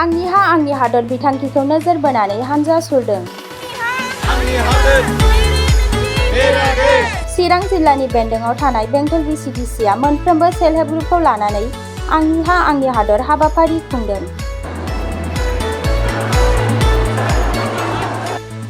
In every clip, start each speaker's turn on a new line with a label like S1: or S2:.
S1: आंनि हा आंनि हादर बिथांखिखौ नोजोर बोनानै हानजा सुरदों। चिरां जिल्लानि बेन्दोङाव थानाय बेंटल VCDCआ मोनफ्रोमबो सेल्फ हेल्प ग्रुपखौ लानानै आंनि हा आंनि हादर हाबाफारि खुंदों।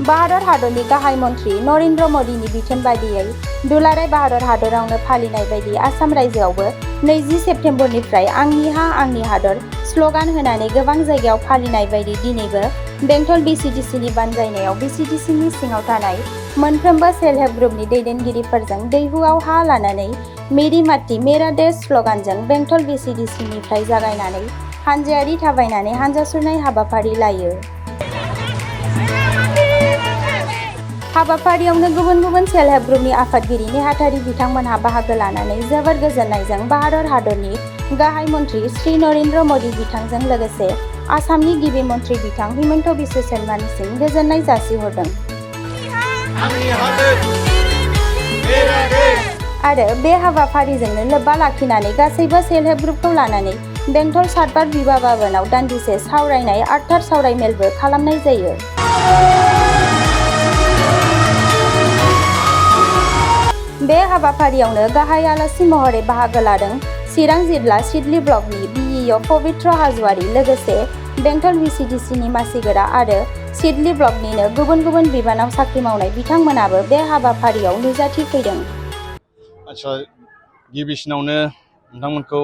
S1: भारत हादरनि गाहाय मन्थ्रि नरेन्द्र मदिनि बिथोन बायदियै दुलाराय भारत हादरावनो फालिनाय बायदि आसाम रायजोआवबो 20 सेप्तेम्बरनिफ्राय आंनि हा आंनि हादर स्लगान होनानै गोबां जायगायाव फालिनाय बायदि दिनैबो बेंटल VCDCनि बानजायनायाव VCDCनि सिङाव थानाय मोनफ्रोमबो सेल्फ हेल्प ग्रुपनि दैदेनगिरिफोरजों दैहुआव हा लानानै मेरी माटी मेरा देश स्लगानजों बेंटल VCDCनिफ्राय जागायनानै हानजायारि थाबायनानै हानजा सुरनाय हाबाफारि लायो। हाबाफारियावनो गुबुन गुबुन सेल्फ हेल्प ग्रुपनि आफादगिरि नेहाथारि बिथांमोनहा बाहागो लानानै जोबोर गोजोननायजों भारत हादरनि गाहाय मन्थ्रि श्री नरेन्द्र मदि बिथांजों लोगोसे आसामनि गिबि मन्थ्रि बिथां हिमन्त बिश्व शर्मानिसिम गोजोननाय जासिहरदों। आरो बे हाबाफारिजोंनो लोब्बा लाखिनानै गासैबो सेल्फ हेल्प ग्रुपखौ लानानै बेंटल सातबार बिबा भवनाव दान्दिसे सावरायनाय आर्थार सावराय मेलबो खालामनाय जायो। बे हाबाफारियावनो गाहाय आलासि महरै बाहागो लादों चिरां जिल्ला सिडली ब्लकनि BEO पबित्र हाज'वारि लोगोसे बेंटल VCDCनि मासिगोरा आरो सिडली ब्लकनिनो गुबुन गुबुन बिबानाव साख्रि मावनाय बिथांमोनाबो बे हाबाफारियाव नुजाथि फैदों।
S2: आच्छा गिबिसिनावनो नोंथांमोनखौ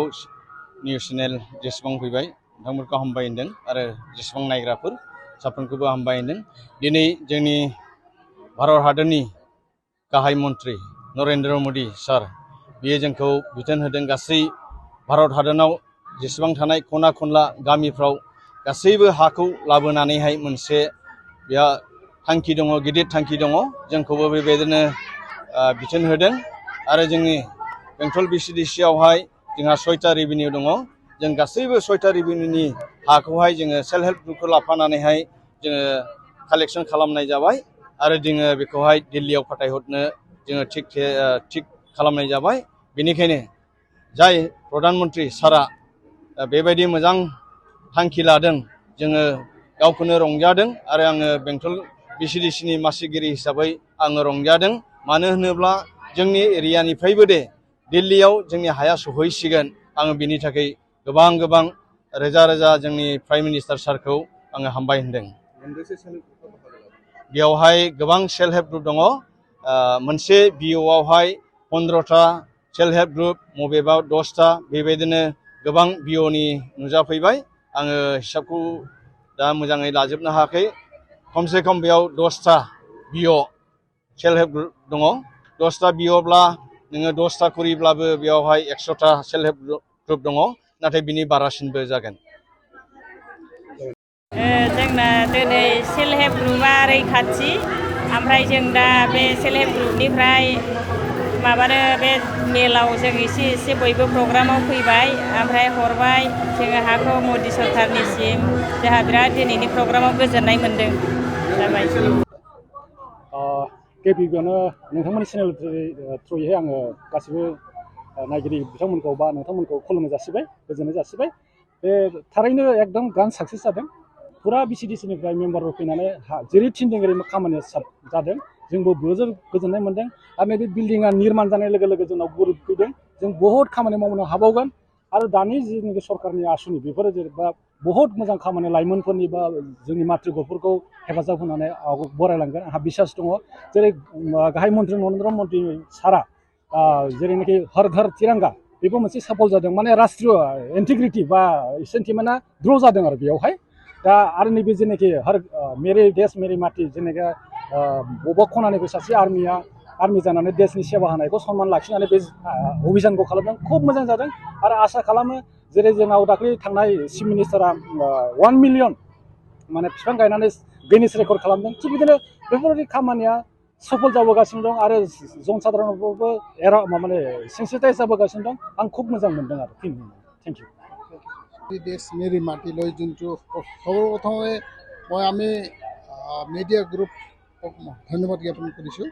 S2: निउस चेनेल जेसेबां फैबाय नोंथांमोनखौ हामबाय होनदों आरो जेसेबां नायग्राफोर साफ्रोमखौबो हामबाय होनदों। दिनै जोंनि भारत हादरनि गाहाय मन्थ्रि नरेन्द्र मदि सार बियो जोंखौ बिथोन होदों गासै भारत हादराव जेसेबां थानाय खना खनला गामिफ्राव गासैबो हाखौ लाबोनानैहाय मोनसे बेहा थांखि दङ, गिदिर थांखि दङ। जोंखौबो बेबायदिनो बिथोन होदों आरो जोंनि बेंटल VCDCआवहाय जोंहा 6टा रेभिनिउ दङ। जों गासैबो 6टा रेभिनिउनि हाखौहाय जोङो सेल्फ हेल्प ग्रुपखौ लाफानानैहाय जोङो कालेक्सन खालामनाय जाबाय आरो जोङो बेखौहाय दिल्लीयाव फाथायहरनो जोङो थिग खालामनाय जाबाय। बेनिखायनो जाय प्रधान मन्त्रि सारा बेबायदि मोजां थांखि लादों जोङो गावखौनो रंजादों आरो आङो बेंटल VCDCनि मासिगिरि हिसाबै आङो रंजादों। मानो होनोब्ला जोंनि एरियानिफ्रायबो दिल्लीयाव जोंनि हाया सहैसिगोन। आङो बिनि थाखाय गोबां रोजा रोजा जोंनि प्राइम मिनिस्टार सारखौ आङो हामबाय होनदों। बेयावहाय गोबां सेल्फ हेल्प ग्रुप दङ। मोनसे BOआवहाय 15टा सेल्फ हेल्प ग्रुप, बबेबा 10टा बेबायदिनो गोबां BOनि नुजाफैबाय। आङो हिसाबखौ दा मोजाङै लाजोबनो हायाखै। खमसे खम बेयाव 10टा BO सेल्फ हेल्प ग्रुप दङ। 10टा BOब्ला नोङो 10टा करिब्लाबो बेयावहाय 100टा सेल्फ हेल्प ग्रुप दङ, नाथाय बिनि बारासिनबो जागोन।
S3: जोंना दिनै सेल्फ हेल्प ग्रुपआ रैखाथि, ओमफ्राय जों दा बे सेल्फ हेल्प ग्रुपनिफ्राय माबानो बे मेलाव जों एसे बयबो प्रग्रामाव फैबाय, ओमफ्राय हरबाय जोङो हाखौ मदि सरकारनिसिम। जोंहा बिराद दिनैनि प्रग्रामाव गोजोननाय मोन्दों। जाबाय।
S4: गिबियावनो नोंथांमोननि चेनेल थ्रुयैहाय आङो गासिबो नायगिरि बिथांमोनखौ बा नोंथांमोनखौ खुलुमनाय जासिबाय, गोजोननाय जासिबाय। बे थारैनो एकदम ग्रान्ड साक्सेस जादों। फुरा VCDCनिफ्राय मेम्बारफोर फैनानै जेरै थिनदों ओरै खामानिया जादों। जोंबो जोबोर गोजोननाय मोन्दों आरो नैबे बिल्डिंआ निर्माण जानाय लोगो लोगो जोंनाव गुरुब फैदों। जों बहुद खामानि मावनो हाबावगोन आरो दानि जिनिखि सरकारनि आसुनि बेफोरो जेनेबा बहुद मोजां खामानि लाइमोनफोरनि बा जोंनि माथ्रिगफोरखौ हेफाजाब होनानै बरायलांगोन आंहा बिसास दङ। जेरै गाहाय मन्थ्रि नरेन्द्र मदि सारा जेरैनाखि हर घर तिरंगा बेबो मोनसे सफल जादों, माने राष्ट्रीय इन्टिग्रिटि बा सेन्टिमेन्टआ द्र' जादों आरो बेयावहाय। दा आरो नैबे जेनाखि मेरे देश मेरी माटी जेनेखि बबेबा खनानिफ्राय सासे आर्मि जानानै देशनि सेवा होनायखौ सनमान लाखिनानै बे अभियानखौ खालामदों, खुब मोजां जादों। आरो आसा खालामो जेरै जोंनाव दाख्लै थांनाय चिफ मिनिस्टारा 1 मिलियन माने बिफां गायनानै गिनिस रेकर्ड खालामदों, थिग बिदिनो बेफोरबायदि खामानिया सफल जाबोगासिनो दं आरो जनसाधारनफ्रावबो माने सेन्सिटाइज जाबोगासिनो दं। आं खुब मोजां मोनदों आरो थेंक इउ।
S5: দেশ মেরি মাটি লৈ যোনটো সৰ্বপ্ৰথমে মই আমি মিডিয়া গ্ৰুপক ধন্যবাদ জ্ঞাপন কৰিছোঁ।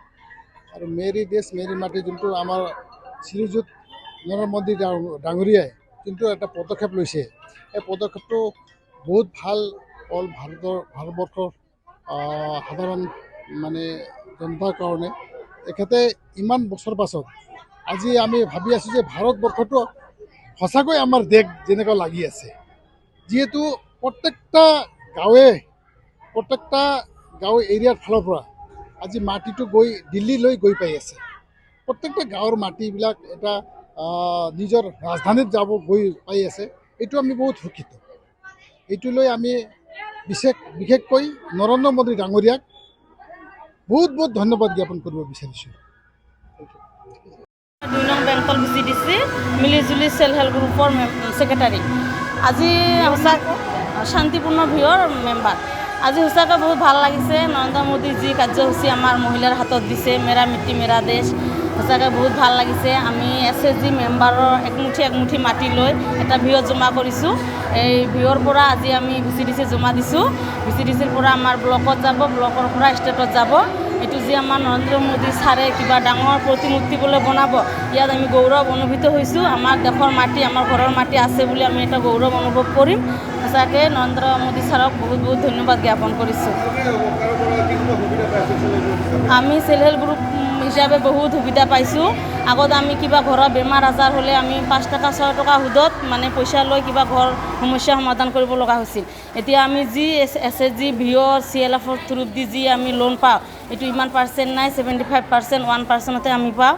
S5: আৰু মেৰি দেশ মেৰি মাটি যোনটো আমাৰ শ্ৰীযুত নৰেন্দ্ৰ মোদী ডাঙৰীয়াই যোনটো এটা পদক্ষেপ লৈছে, এই পদক্ষেপটো বহুত ভাল অল ভাৰতবৰ্ষৰ সাধাৰণ মানে জনতাৰ কাৰণে এখেতে ইমান বছৰ পাছত আজি আমি ভাবি আছোঁ যে ভাৰতবৰ্ষটো সঁচাকৈ আমাৰ দেশ যেনেকুৱা লাগি আছে যিহেতু প্ৰত্যেকটা গাঁও এৰিয়াৰ ফালৰ পৰা আজি মাটিটো গৈ দিল্লীলৈ গৈ পাই আছে প্ৰত্যেকটা গাঁৱৰ মাটিবিলাক এটা নিজৰ ৰাজধানীত যাব গৈ পাই আছে এইটো আমি বহুত সুখিত এইটো লৈ আমি বিশেষকৈ নৰেন্দ্ৰ মোদী ডাঙৰীয়াক বহুত বহুত ধন্যবাদ জ্ঞাপন কৰিব বিচাৰিছোঁ
S3: 2 নং বেংটল VCDC মিলিজুলি সেল্ফ হেল্প গ্ৰুপৰ সেক্ৰেটাৰী আজি সঁচা শান্তিপূৰ্ণ ভিউৰ মেম্বাৰ আজি সঁচাকৈ বহুত ভাল লাগিছে নৰেন্দ্ৰ মোদী যি কাৰ্যসূচী আমাৰ মহিলাৰ হাতত দিছে মেৰা মিট্টি মেৰা দেশ সঁচাকৈ বহুত ভাল লাগিছে আমি SSG মেম্বাৰৰ একমুঠি মাটি লৈ এটা ভিউত জমা কৰিছোঁ এই ভিউৰ পৰা আজি আমি VCDC জমা দিছোঁ VCDCৰ পৰা আমাৰ ব্লকত যাব ব্লকৰ পৰা ষ্টেটত যাব এইটো যে আমাৰ নৰেন্দ্ৰ মোদী ছাৰে কিবা ডাঙৰ প্ৰতিমূৰ্তি বোলে বনাব ইয়াত আমি গৌৰৱ অনুভূত হৈছোঁ আমাৰ দেশৰ মাটি আমাৰ ঘৰৰ মাটি আছে বুলি আমি এটা গৌৰৱ অনুভৱ কৰিম সঁচাকৈ নৰেন্দ্ৰ মোদী ছাৰক বহুত বহুত ধন্যবাদ জ্ঞাপন কৰিছোঁ আমি সেল্ফ হেল্প গ্ৰুপ হিচাপে বহুত সুবিধা পাইছোঁ আগত আমি কিবা ঘৰৰ বেমাৰ আজাৰ হ'লে আমি 5 টকা 6 টকা সুদত মানে পইচা লৈ কিবা ঘৰ সমস্যা সমাধান কৰিব লগা হৈছিল এতিয়া আমি যি SSG ভিঅ' CLFৰ থ্ৰুত দি যি আমি লোন পাওঁ এইটো ইমান পাৰ্চেণ্ট নাই 75% 1%তে আমি পাওঁ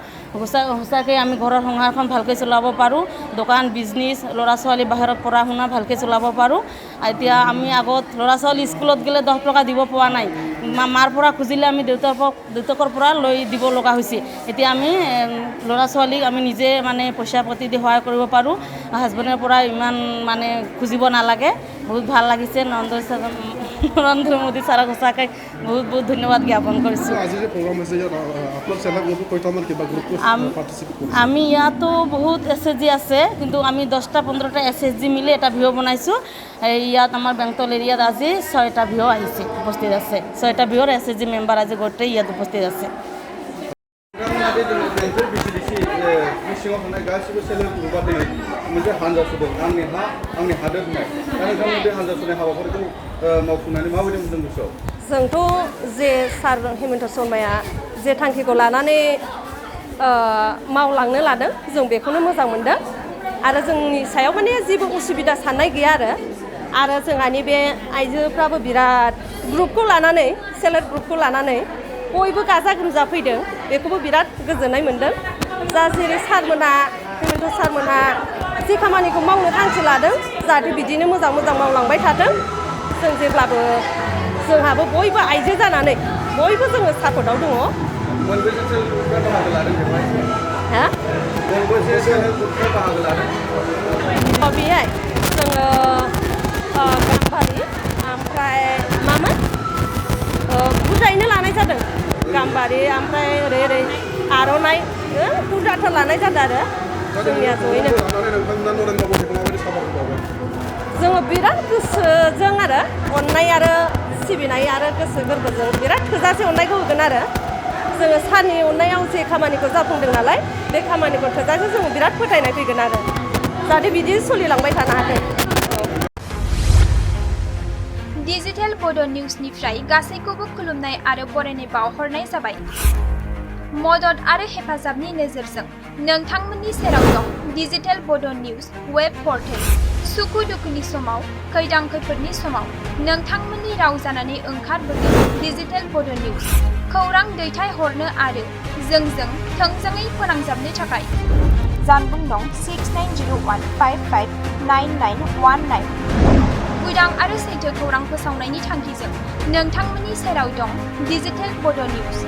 S3: সঁচাকৈ আমি ঘৰৰ সংসাৰখন ভালকৈ চলাব পাৰোঁ দোকান বিজনেছ ল'ৰা ছোৱালী বাহিৰত পঢ়া শুনা ভালকৈ চলাব পাৰোঁ এতিয়া আমি আগত ল'ৰা ছোৱালী স্কুলত গ'লে 10 টকা দিব পোৱা নাই মাৰ পৰা খুজিলে আমি দেউতাকৰ পৰা লৈ দিব লগা হৈছিল এতিয়া আমি ল'ৰা ছোৱালীক আমি নিজে মানে পইচা পাতি দি সহায় কৰিব পাৰোঁ হাজবেণ্ডৰ পৰা ইমান মানে খুজিব নালাগে বহুত ভাল লাগিছে নৰেন্দ্ৰ মোদী ছাৰক সঁচাকৈ বহুত বহুত ধন্যবাদ জ্ঞাপন কৰিছোঁ আমি ইয়াতো বহুত SSG আছে কিন্তু আমি 10-15টা SSG মিলি এটা ভিঅ' বনাইছোঁ ইয়াত আমাৰ বেংটল এৰিয়াত আজি 6টা ভিঅ' আহিছে উপস্থিত আছে 6টা ভিঅ'ৰ SSG মেম্বাৰ আজি গোটেই ইয়াত উপস্থিত আছে
S6: जोंथ' जे सार हेमन्त शर्माया जे थांखिखौ लानानै मावलांनो लादों जों बेखौनो मोजां मोनदों आरो जोंनि सायाव माने जेबो उसुबिदा साननाय गैया आरो जोंहानि बे आइजोफ्राबो बिराद ग्रुपखौ लानानै सेल्फ हेल्प ग्रुपखौ लानानै बयबो गाजा गोमजा फैदों बेखौबो बिराद गोजोननाय मोनदों जा जेरै सारमोना हेमन्त सारमोना जे खामानिखौ मावनो थांखि लादों जाहाथे बिदिनो मोजां मावलांबाय थाथों जों जेब्लाबो जोंहाबो बयबो आइजो जानानै बयबो जोङो सापर्टआव दङ बेहाय जोङो गाम्बारि ओमफ्राय मामोन बुरजायैनो लानाय जादों गाम्बारि ओमफ्राय ओरै आर'नाइ बुरजाथार लानाय जादों आरो जोंनिया जयैनो जोङो बिराद गोसोजों आरो अननाय आरो सिबिनाय आरो गोसो गोरबोजों बिराद थोजासे अननायखौ होगोन आरो जोङो सारनि अननायाव जे खामानिखौ जाफुंदों नालाय बे खामानिखौ थोजासे जोङो बिराद फोथायनाय फैगोन आरो जाहाथे बिदि सोलिलांबाय थानो हाथों
S7: डिजिटेल बड' निउसनिफ्राय गासैखौबो खुलुमनाय आरो बरायनाय बावहरनाय जाबाय मदद आरो हेफाजाबनि नोजोरजों नोंथांमोननि सेराव दं डिजिटेल बड' निउस वेब पर्टेल सुखु दुखुनि समाव खैदां खैफोदनि समाव नोंथांमोननि राव जानानै ओंखारबोदों डिजिटेल बड' निउस खौरां दैथायहरनो आरो जोंजों थोंजोङै फोनांजाबनो थाखाय जानबुं नं 6901559919 उदां आरो सैथो खौरां फोसावनायनि थांखिजों नोंथांमोननि सेराव दं डिजिटेल बड' निउस